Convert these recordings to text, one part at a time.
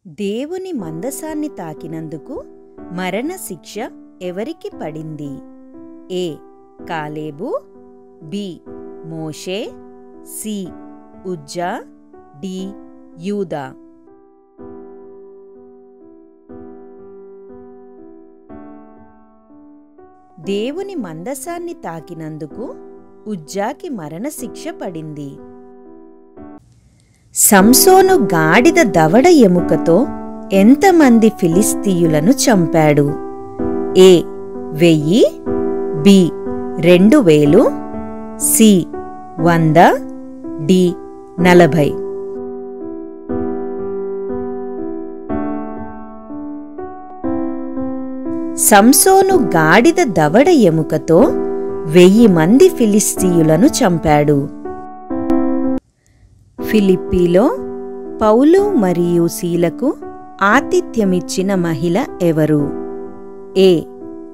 దేవుని మందసాన్ని తాకినందుకు మరణశిక్ష ఎవరికి పడింది? ఏ. కాలేబు, బి. మోషే, సి. ఉజ్జా, డి. యూదా. దేవుని మందసాన్ని తాకినందుకు ఉజ్జాకి మరణశిక్ష పడింది. సంసోను గాడిద దవడ ఎముకతో ఎంతమంది ఫిలిస్తీయులను చంపాడు? ఏ. 1000, బి. 2000, సి. 100, డి. 40. సంసోను గాడిద దవడ ఎముకతో 1000 మంది ఫిలిస్తీయులను చంపాడు. ఫిలిప్పీలో పౌలు మరియు సీలకు ఆతిథ్యమిచ్చిన మహిళ ఎవరు? A.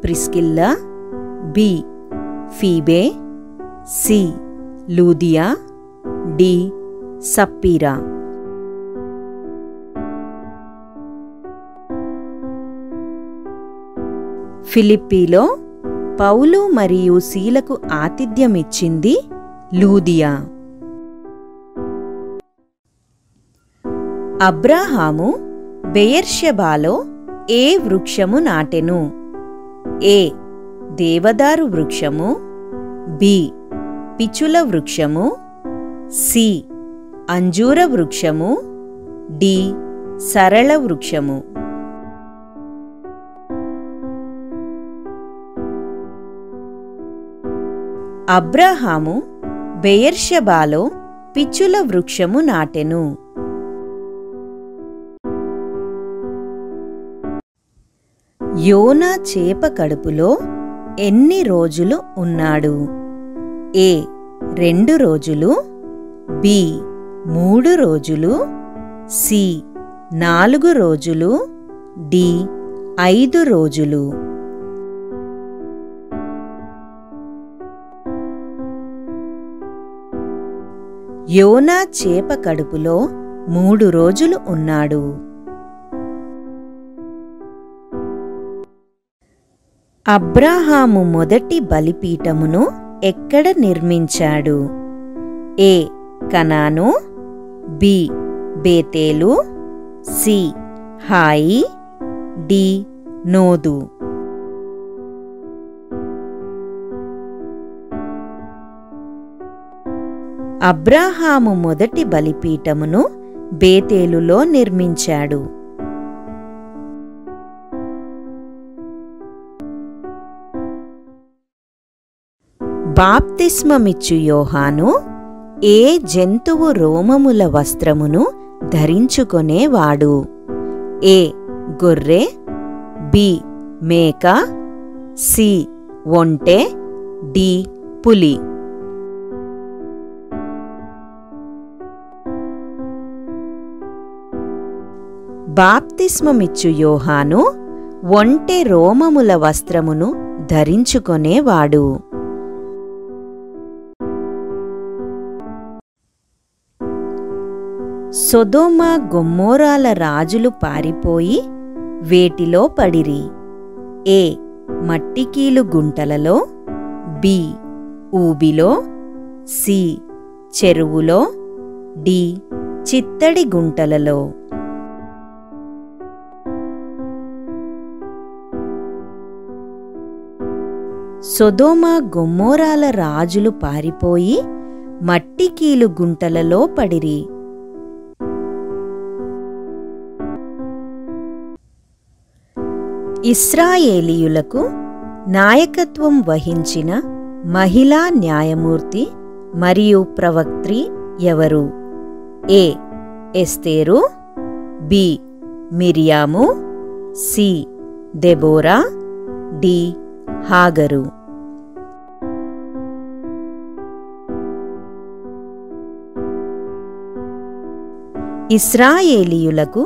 Priscilla, B. Phoebe, C. Lydia, D. Sapphira. ఫిలిప్పీలో పౌలు మరియు సీలకు ఆతిథ్యమిచ్చింది లూదియా. అబ్రాహాము బెయేర్షెబాలో ఏ వృక్షము నాటెను? ఏ. దేవదారు వృక్షము, బి. పిచుల వృక్షము, సి. అంజూర వృక్షము, డి. సరళ వృక్షము. అబ్రాహాము బెయేర్షెబాలో పిచుల వృక్షము నాటెను. యోనా చేప కడుపులో ఎన్ని రోజులు ఉన్నాడు? ఏ. 2 రోజులు, బి. 3 రోజులు, సి. 4 రోజులు, డి. 5 రోజులు. యోనా చేప కడుపులో 3 రోజులు ఉన్నాడు. అబ్రాహాము మొదటి బలిపీఠమును ఎక్కడ నిర్మించాడు? ఏ. కనాను, బి. బేతేలు, సి. హాయి, డి. నోదు. అబ్రాహాము మొదటి బలిపీఠమును బేతేలులో నిర్మించాడు. బాప్తిస్మమిచ్చు యోహాను ఏ జంతువు రోమముల వస్త్రమును ధరించుకొనేవాడు? ఏ. గొర్రె, బి. మేక, సి. ఒంటె, డి. పులి. బాప్తిస్మమిచ్చు యోహాను ఒంటె రోమముల వస్త్రమును ధరించుకొనేవాడు. సొదొమ గొమ్మోరాల రాజులు పారిపోయి వేటిలో పడిరి? ఏ. మట్టికీలు గుంటలలో, బి. ఊబిలో, సి. చెరువులో, డి. చిత్తడి గుంటలలో. సొదొమ గొమ్మోరాల రాజులు పారిపోయి మట్టికీలు గుంటలలో పడిరి. ఇశ్రాయేలీయులకు నాయకత్వం వహించిన మహిళా న్యాయమూర్తి మరియు ప్రవక్త్రి ఎవరు? A. Esther, B. Miriam, C. Deborah, D. Hagar. ఇశ్రాయేలీయులకు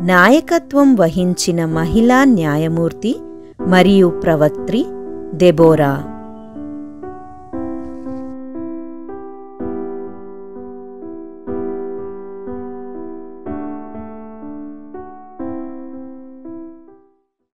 నాయకత్వం వహించిన మహిళా న్యాయమూర్తి మరియు ప్రవక్త్రి దెబోరా.